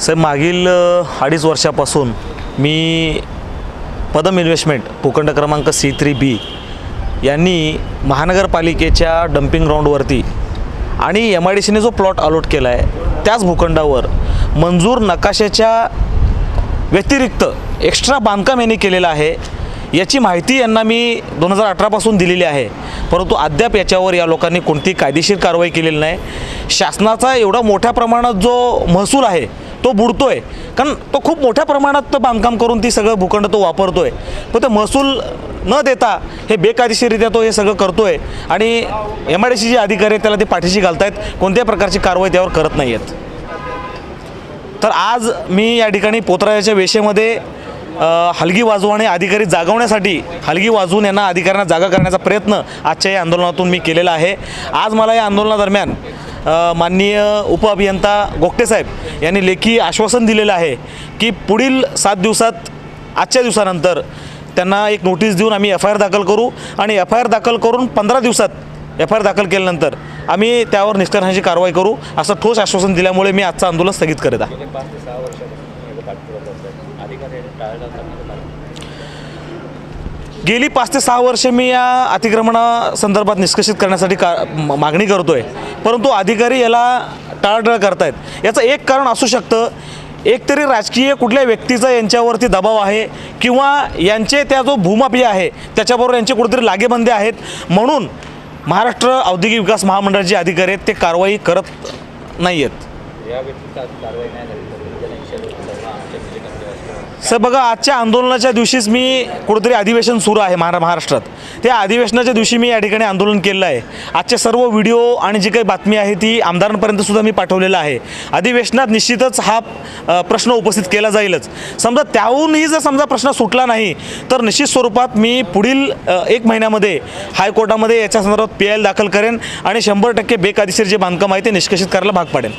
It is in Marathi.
साहेब मागील 2.5 वर्षापासून मी पदम इन्व्हेस्टमेंट भूखंड क्रमांक C3B यांनी महानगरपालिकेच्या डम्पिंग ग्राउंडवरती आणि MIDCने जो प्लॉट अलॉट केला आहे त्याच भूखंडावर मंजूर नकाशाच्या व्यतिरिक्त एक्स्ट्रा बांधकाम यांनी केलेलं आहे। याची माहिती यांना मी 2018 पासून दिलेली आहे, परंतु अद्याप याच्यावर या लोकांनी कोणती कायदेशीर कारवाई केलेली नाही। शासनाचा एवढा मोठ्या प्रमाणात जो महसूल आहे तो बुडतोय, कारण तो खूप मोठ्या प्रमाणात बांधकाम करून ती सगळं भूखंड तो वापरतोय, पण ते महसूल न देता हे बेकायदेशीररित्या तो हे सगळं करतोय आणि MIDC जे अधिकारी आहेत त्याला ते पाठीशी घालतायत, कोणत्याही प्रकारची कारवाई त्यावर करत नाही आहेत। तर आज मी या ठिकाणी पोतराजाच्या वेशेमध्ये हलगी वाजवणे अधिकारी जागवण्यासाठी हलगी वाजवून यांना अधिकाऱ्यांना जागा करण्याचा प्रयत्न आजच्या या आंदोलनातून मी केलेला आहे। आज मला या आंदोलनादरम्यान माननीय उपअभियंता गोगटे साहेब यांनी लेखी आश्वासन दिलेलं आहे की पुढील 7 दिवसात आजच्या दिवसानंतर त्यांना एक नोटीस देऊन आम्ही FIR दाखल करू आणि FIR दाखल करून 15 दिवसात FIR दाखल केल्यानंतर आम्ही त्यावर निष्कर्षांची कारवाई करू, असं ठोस आश्वासन दिल्यामुळे मी आजचं आंदोलन स्थगित करत आहे। गेली 5 ते 6 वर्षे मी या अतिक्रमणासंदर्भात निष्कर्षित करण्यासाठी मागणी करतोय, परंतु अधिकारी याला टाळाटाळ करतायत। याचं एक कारण असू शकतं, एकतरी राजकीय कुठल्या व्यक्तीचा यांच्यावरती दबाव आहे किंवा यांचे त्या जो भूमाफिया आहे त्याच्याबरोबर यांचे कुठेतरी लागेबंदे आहेत, म्हणून महाराष्ट्र औद्योगिक विकास महामंडळाचे अधिकारी आहेत ते कारवाई करत नाही आहेत। सर बघा, आजच्या आंदोलनाच्या दिवशीच मी कुठेतरी अधिवेशन सुरू आहे महाराष्ट्रात, त्या अधिवेशनाच्या दिवशी मी या ठिकाणी आंदोलन केलं आहे। आजचे सर्व व्हिडिओ आणि जी काही बातमी आहे ती आमदारांपर्यंत सुद्धा मी पाठवलेला आहे। अधिवेशनात निश्चितच हा प्रश्न उपस्थित केला जाईलच। समजा त्याहूनही जर समजा प्रश्न सुटला नाही तर निश्चित स्वरूपात मी पुढील 1 महिन्यामध्ये हायकोर्टामध्ये याच्या संदर्भात PIL दाखल करेन आणि 100% बेकायदेशीर जे बांधकाम आहे ते निष्कर्षित करायला भाग पाडेन।